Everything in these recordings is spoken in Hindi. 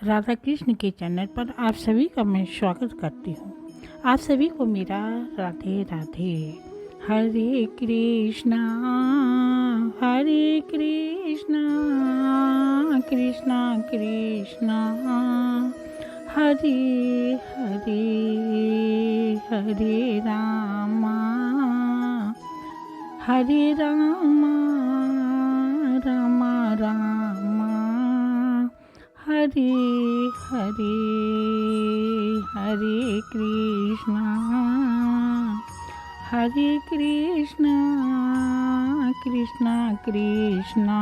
राधा कृष्ण के चैनल पर आप सभी का मैं स्वागत करती हूँ। आप सभी को मेरा राधे राधे। हरे कृष्णा कृष्णा कृष्णा हरे हरे हरे रामा रामा रामा हरे हरे हरे कृष्णा कृष्णा कृष्णा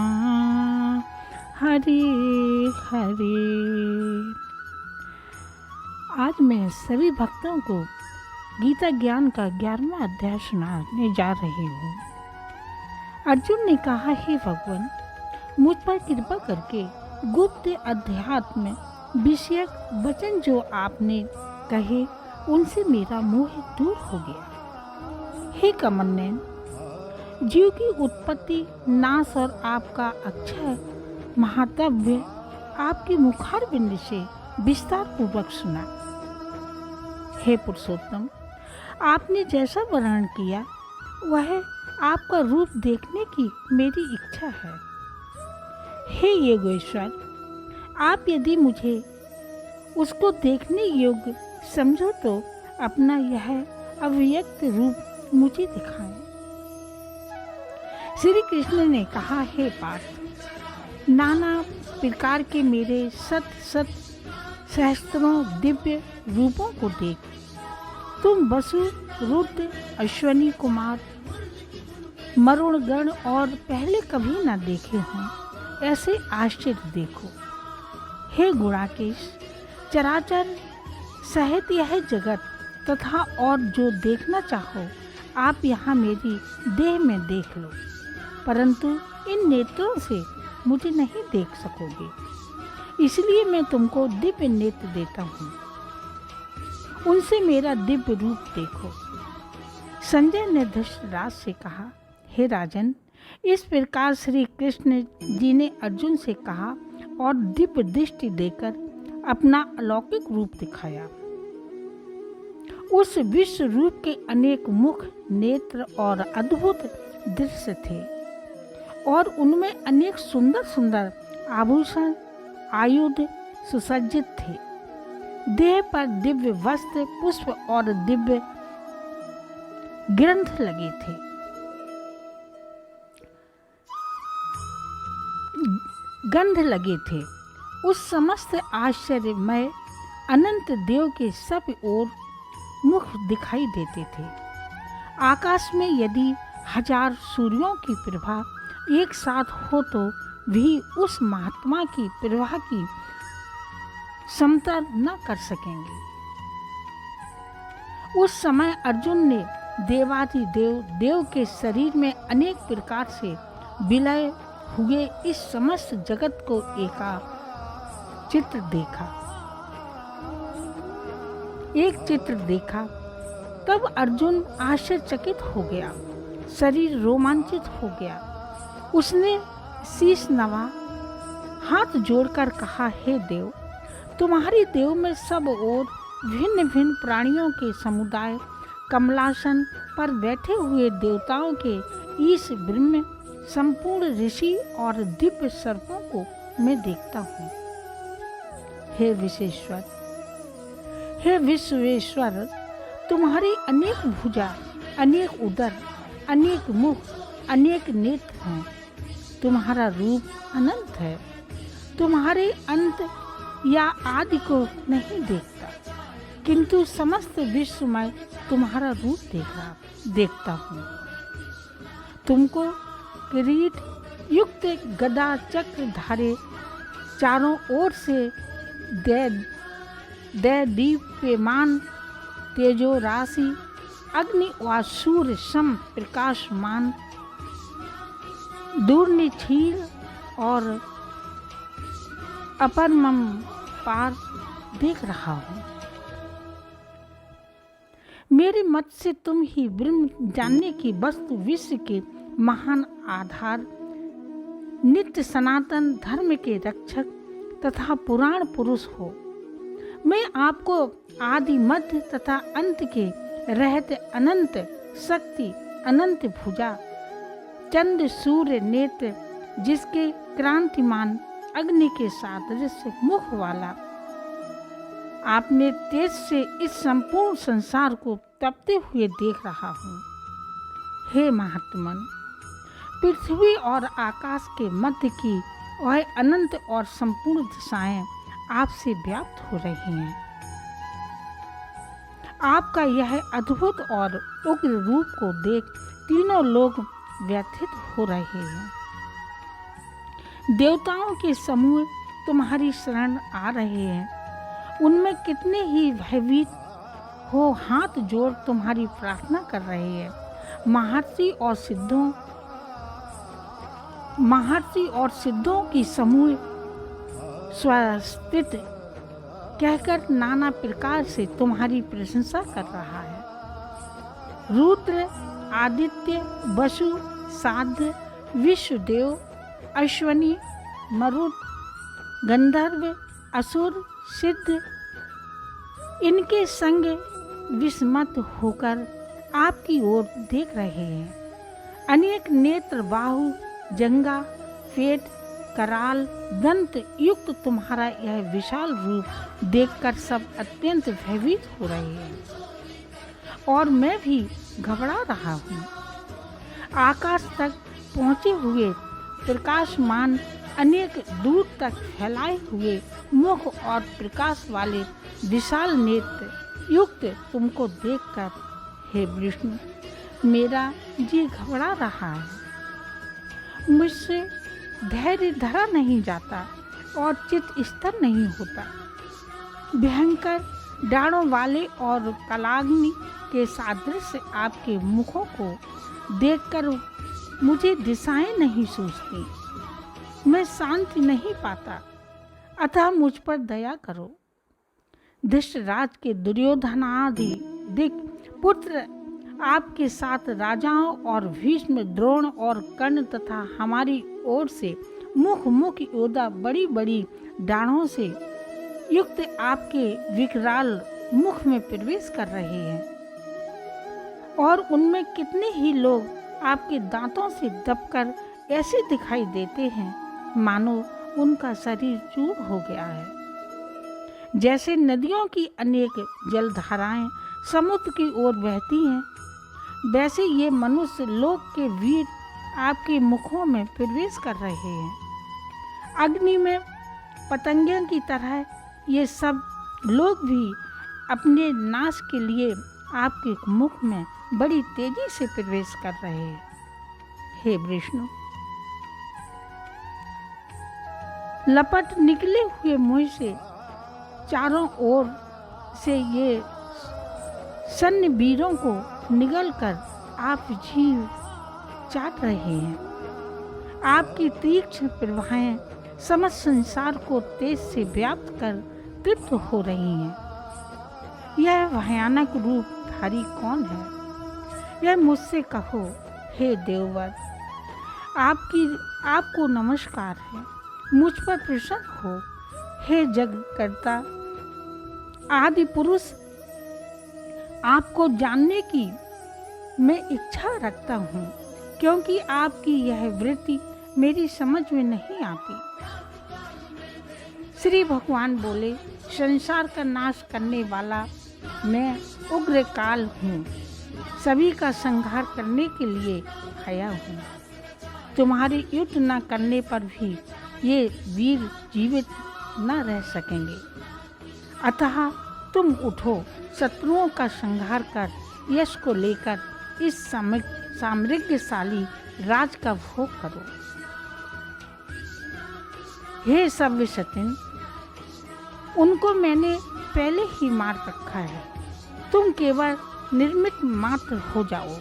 हरे हरे। आज मैं सभी भक्तों को गीता ज्ञान का 11वां अध्याय सुनाने जा रही हूँ। अर्जुन ने कहा, हे भगवान, मुझ पर कृपा करके गुप्त अध्यात्म विषयक वचन जो आपने कहे उनसे मेरा मोह दूर हो गया। हे कमलनयन, जीव की उत्पत्ति, नाश और आपका अक्षय महात्म्य आपके मुखारबिंद से विस्तार पूर्वक सुना। हे पुरुषोत्तम, आपने जैसा वर्णन किया वह आपका रूप देखने की मेरी इच्छा है। हे योगेश्वर, आप यदि मुझे उसको देखने योग्य समझो तो अपना यह अव्यक्त रूप मुझे दिखाएं। श्री कृष्ण ने कहा, हे पार्थ, नाना प्रकार के मेरे सत सहस्त्रों दिव्य रूपों को देख। तुम वसु, रुद्र, अश्वनी कुमार, मरुणगण और पहले कभी न देखे हों ऐसे आश्चर्य देखो। हे गुणाकेश, चराचर सहित यह जगत तथा और जो देखना चाहो आप यहाँ मेरी देह में देख लो, परंतु इन नेत्रों से मुझे नहीं देख सकोगे, इसलिए मैं तुमको दिव्य नेत्र देता हूँ, उनसे मेरा दिव्य रूप देखो। संजय ने धृतराष्ट्र से कहा, हे राजन, इस प्रकार श्री कृष्ण जी ने अर्जुन से कहा और दिव्य दृष्टि देकर अपना अलौकिक रूप दिखाया। उस विश्व रूप के अनेक मुख, नेत्र और अद्भुत दृश्य थे और उनमें अनेक सुंदर सुंदर आभूषण, आयुध सुसज्जित थे। देह पर दिव्य वस्त्र, पुष्प और दिव्य ग्रंथ लगे थे। गंध लगे थे। उस समस्त आश्चर्यमय अनंत देव के सब ओर मुख दिखाई देते थे। आकाश में यदि 1000 सूर्यों की प्रभा एक साथ हो तो भी उस महात्मा की प्रभा की समता न कर सकेंगे। उस समय अर्जुन ने देवाधिदेव देव के शरीर में अनेक प्रकार से विलय हुए इस समस्त जगत को एका चित्र देखा। तब अर्जुन आश्चर्यचकित हो गया, शरीर रोमांचित हो गया। उसने शीश नवा, हाथ जोड़कर कहा, हे देव, तुम्हारी देव में सब ओर भिन्न भिन्न प्राणियों के समुदाय, कमलासन पर बैठे हुए देवताओं के ईश ब्रह्म, संपूर्ण ऋषि और दिव्य सर्पों को मैं देखता हूँ। हे विश्वेश्वर, तुम्हारी अनेक भुजा, अनेक उदर, अनेक मुख, अनेक नेत्र हैं। तुम्हारा रूप अनंत है। तुम्हारे अंत या आदि को नहीं देखता, किंतु समस्त विश्व में तुम्हारा रूप देखता हूँ। तुमको किरीट युक्त गदा चक्र धारे, चारों ओर से दीप्यमान तेजो राशि, अग्नि व सूर्य सम प्रकाशमान, दूरनिछील और अपरमम पार देख रहा हूँ। मेरे मत से तुम ही ब्रह्म जानने की वस्तु, विश्व के महान आधार, नित्य सनातन धर्म के रक्षक, तथा पुराण पुरुष हो। मैं आपको आदि मध्य तथा अंत के रहते अनंत शक्ति, अनंत भुजा, चंद्र सूर्य नेत्र, जिसके क्रांतिमान अग्नि के सादृश्य मुख वाला, आपने तेज से इस संपूर्ण संसार को तपते हुए देख रहा हूँ। हे महात्मन, पृथ्वी और आकाश के मध्य की वह अनंत और संपूर्ण दिशाएं आपसे व्याप्त हो रही हैं। आपका यह अद्भुत और उग्र रूप को देख तीनों लोग व्यथित हो रहे हैं। देवताओं के समूह तुम्हारी शरण आ रहे हैं। उनमें कितने ही भयभीत हो हाथ जोड़ तुम्हारी प्रार्थना कर रहे हैं। महर्षि और सिद्धों की समूह स्वस्तित कहकर नाना प्रकार से तुम्हारी प्रशंसा कर रहा है। रुद्र, आदित्य, वसु, साध्य, विश्वदेव, अश्वनी, मरुत, गंधर्व, असुर, सिद्ध, इनके संग विस्मत होकर आपकी ओर देख रहे हैं। अनेक नेत्र, बाहु, जंगा, पेट, कराल, दंत युक्त तुम्हारा यह विशाल रूप देखकर सब अत्यंत भयभीत हो रहे हैं और मैं भी घबरा रहा हूँ। आकाश तक पहुँचे हुए प्रकाशमान अनेक दूर तक फैलाए हुए मुख और प्रकाश वाले विशाल नेत्र युक्त तुमको देखकर हे विष्णु, मेरा जी घबरा रहा है। मुझसे धैर्य धरा नहीं जाता और चित्त स्थिर नहीं होता। भयंकर डाढ़ों वाले और कलाग्नि के सादृश्य आपके मुखों को देखकर मुझे दिशाएं नहीं सूझती। मैं शांति नहीं पाता, अतः मुझ पर दया करो। धृतराज के दुर्योधन आदि दिक पुत्र आपके साथ राजाओं और भीष्म, द्रोण और कर्ण तथा हमारी ओर से मुख योद्धा बड़ी बड़ी डाढ़ों से युक्त आपके विकराल मुख में प्रवेश कर रहे हैं और उनमें कितने ही लोग आपके दांतों से दबकर ऐसे दिखाई देते हैं मानो उनका शरीर चूर हो गया है। जैसे नदियों की अनेक जलधाराएं समुद्र की ओर बहती हैं, वैसे ये मनुष्य लोक के वीर आपके मुखों में प्रवेश कर रहे हैं। अग्नि में पतंगों की तरह ये सब लोग भी अपने नाश के लिए आपके मुख में बड़ी तेजी से प्रवेश कर रहे हैं। हे विष्णु, लपट निकले हुए मुंह से चारों ओर से ये सन्न वीरों को निगलकर आप जीव चाट रहे हैं। आपकी तीक्ष्ण प्रभाएं समस्त संसार को तेज से व्याप्त कर तृप्त हो रही हैं। यह भयानक रूपधारी कौन है? यह मुझसे कहो हे देववर। आपको नमस्कार है। मुझ पर प्रसन्न हो हे जगकर्ता आदि पुरुष। आपको जानने की मैं इच्छा रखता हूँ, क्योंकि आपकी यह वृत्ति मेरी समझ में नहीं आती। श्री भगवान बोले, संसार का नाश करने वाला मैं उग्र काल हूँ, सभी का संहार करने के लिए आया हूँ। तुम्हारे युद्ध न करने पर भी ये वीर जीवित न रह सकेंगे, अतः तुम उठो, शत्रुओं का संहार कर यश को लेकर इस साम्राज्यशाली राज का भोग करो। हे सव्यसचिन, उनको मैंने पहले ही मार रखा है। तुम केवल निर्मित मात्र हो जाओ।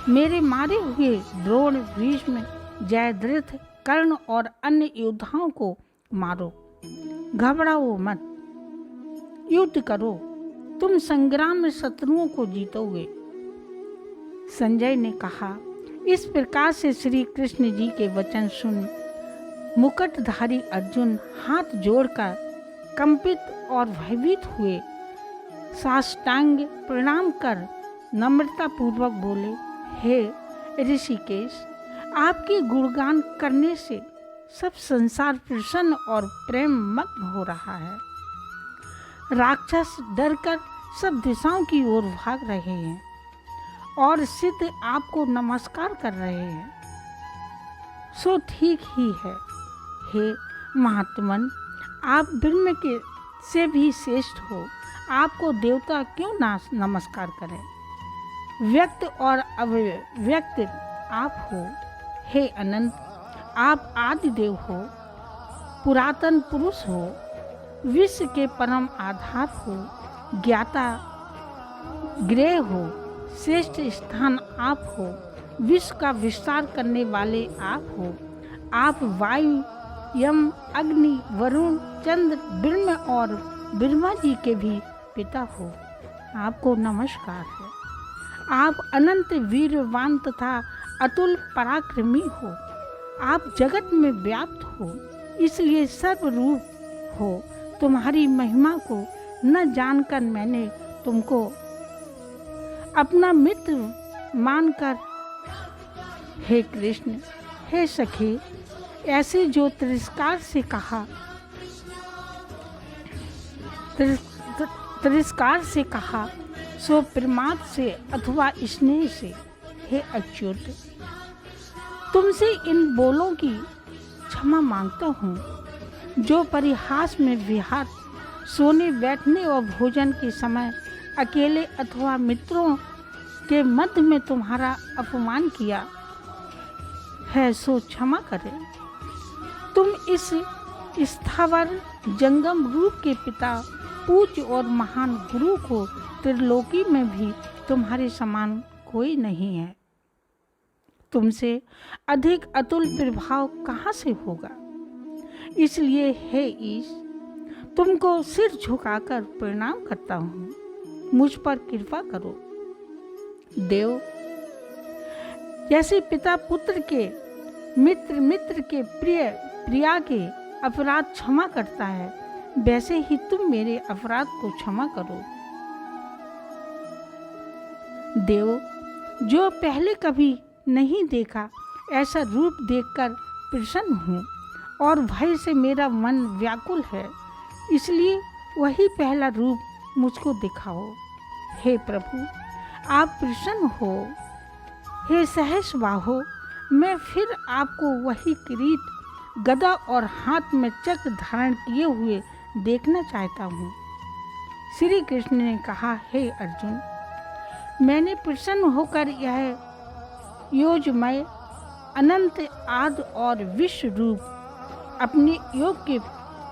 मेरे मारे हुए द्रोण, भीष्म, जयद्रथ, कर्ण और अन्य योद्धाओं को मारो। घबराओ मत, युद्ध करो। तुम संग्राम में शत्रुओं को जीतोगे। संजय ने कहा, इस प्रकार से श्री कृष्ण जी के वचन सुन मुकुटधारी अर्जुन हाथ जोड़कर कंपित और भयभीत हुए साष्टांग प्रणाम कर नम्रता पूर्वक बोले, हे ऋषिकेश, आपके गुणगान करने से सब संसार प्रसन्न और प्रेम मग्न हो रहा है। राक्षस डरकर सब दिशाओं की ओर भाग रहे हैं और सिद्ध आपको नमस्कार कर रहे हैं। सो ठीक ही है, हे महात्मन, आप ब्रह्म के से भी श्रेष्ठ हो, आपको देवता क्यों ना नमस्कार करें। व्यक्त और अव्यक्त आप हो, हे अनंत, आप आदिदेव हो, पुरातन पुरुष हो, विश्व के परम आधार हो, ज्ञाता गृह हो, श्रेष्ठ स्थान आप हो, विश्व का विस्तार करने वाले आप हो। आप वायु, यम, अग्नि, वरुण, चंद्र, ब्रह्म और ब्रह्मा जी के भी पिता हो, आपको नमस्कार है। आप अनंत वीरवान तथा अतुल पराक्रमी हो, आप जगत में व्याप्त हो, इसलिए सर्वरूप हो। तुम्हारी महिमा को न जानकर मैंने तुमको अपना मित्र मानकर, हे कृष्ण, हे सखे, ऐसे जो तिरस्कार से कहा सो प्रमाद से अथवा स्नेह से, हे अच्युत, तुमसे इन बोलों की क्षमा मांगता हूँ जो परिहास में विहार, सोने बैठने और भोजन के समय अकेले अथवा मित्रों के मध्य में तुम्हारा अपमान किया है, सो क्षमा करें। तुम इस स्थावर जंगम रूप के पिता, पूज्य और महान गुरु को त्रिलोकी में भी तुम्हारे समान कोई नहीं है। तुमसे अधिक अतुल प्रभाव कहाँ से होगा। इसलिए हे ईश, तुमको सिर झुकाकर प्रणाम करता हूँ, मुझ पर कृपा करो। देव, जैसे पिता पुत्र के, मित्र मित्र के, प्रिया के अपराध क्षमा करता है, वैसे ही तुम मेरे अपराध को क्षमा करो। देव, जो पहले कभी नहीं देखा ऐसा रूप देखकर प्रसन्न हूँ और भय से मेरा मन व्याकुल है, इसलिए वही पहला रूप मुझको दिखाओ। हे प्रभु, आप प्रसन्न हो। हे सहस्रबाहो, मैं फिर आपको वही किरीट, गदा और हाथ में चक्र धारण किए हुए देखना चाहता हूँ। श्री कृष्ण ने कहा, हे अर्जुन, मैंने प्रसन्न होकर यह योजमय अनंत आदि और विश्व रूप अपने योग के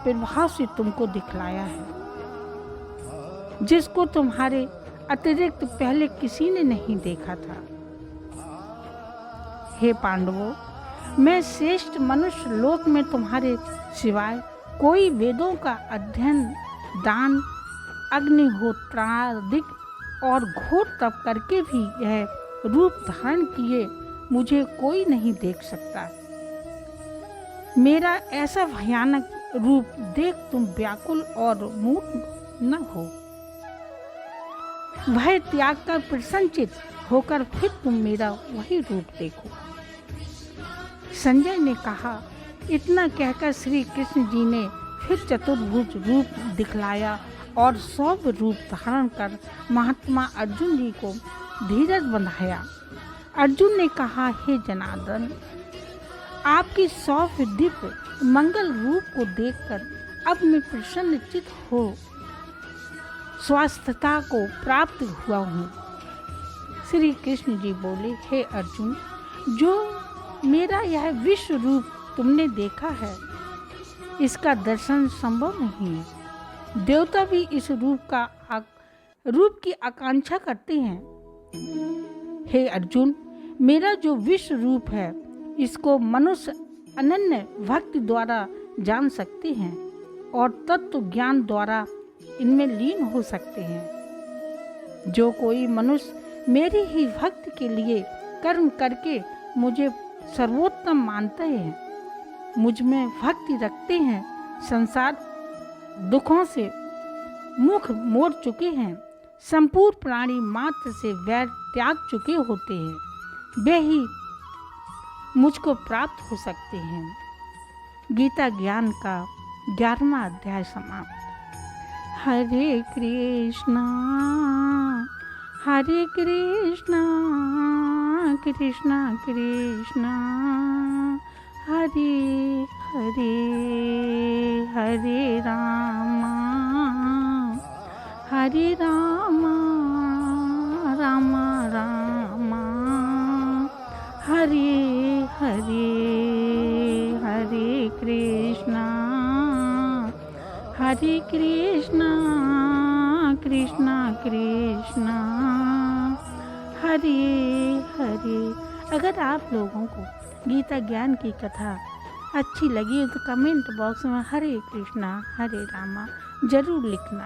प्रभाव से तुमको दिखलाया है, जिसको तुम्हारे अतिरिक्त पहले किसी ने नहीं देखा था। हे पांडवों, मैं श्रेष्ठ मनुष्य लोक में तुम्हारे सिवाय कोई वेदों का अध्ययन, दान, अग्निहोत्रादिक और घोर तप करके भी यह रूप धारण किए मुझे कोई नहीं देख सकता। मेरा ऐसा भयानक रूप देख तुम व्याकुल और मूढ़ न हो। भय त्याग कर प्रसन्नचित होकर फिर तुम मेरा वही रूप देखो। संजय ने कहा, इतना कहकर श्री कृष्ण जी ने फिर चतुर्भुज रूप दिखलाया और सौम्य रूप धारण कर महात्मा अर्जुन जी को धीरज बंधाया। अर्जुन ने कहा, हे जनार्दन, आपकी सौम्य दिव्य मंगल रूप को देखकर अब मैं प्रसन्नचित हो स्वस्थता को प्राप्त हुआ हूँ। श्री कृष्ण जी बोले, हे अर्जुन, जो मेरा यह विश्व रूप तुमने देखा है, इसका दर्शन संभव नहीं है। देवता भी इस रूप की आकांक्षा करते हैं। हे अर्जुन, मेरा जो विश्व रूप है, इसको मनुष्य अनन्य भक्ति द्वारा जान सकते हैं और तत्व ज्ञान द्वारा इनमें लीन हो सकते हैं। जो कोई मनुष्य मेरी ही भक्ति के लिए कर्म करके मुझे सर्वोत्तम मानते हैं, मुझ में भक्ति रखते हैं, संसार दुखों से मुख मोड़ चुके हैं, संपूर्ण प्राणी मात्र से वैर त्याग चुके होते हैं, वे ही मुझको प्राप्त हो सकते हैं। गीता ज्ञान का 11वां अध्याय समाप्त। हरे कृष्णा कृष्णा कृष्णा हरे हरे, हरे रामा राम राम हरे हरे, हरे कृष्णा कृष्णा कृष्णा हरे हरे। अगर आप लोगों को गीता ज्ञान की कथा अच्छी लगी हो तो कमेंट बॉक्स में हरे कृष्णा हरे रामा जरूर लिखना।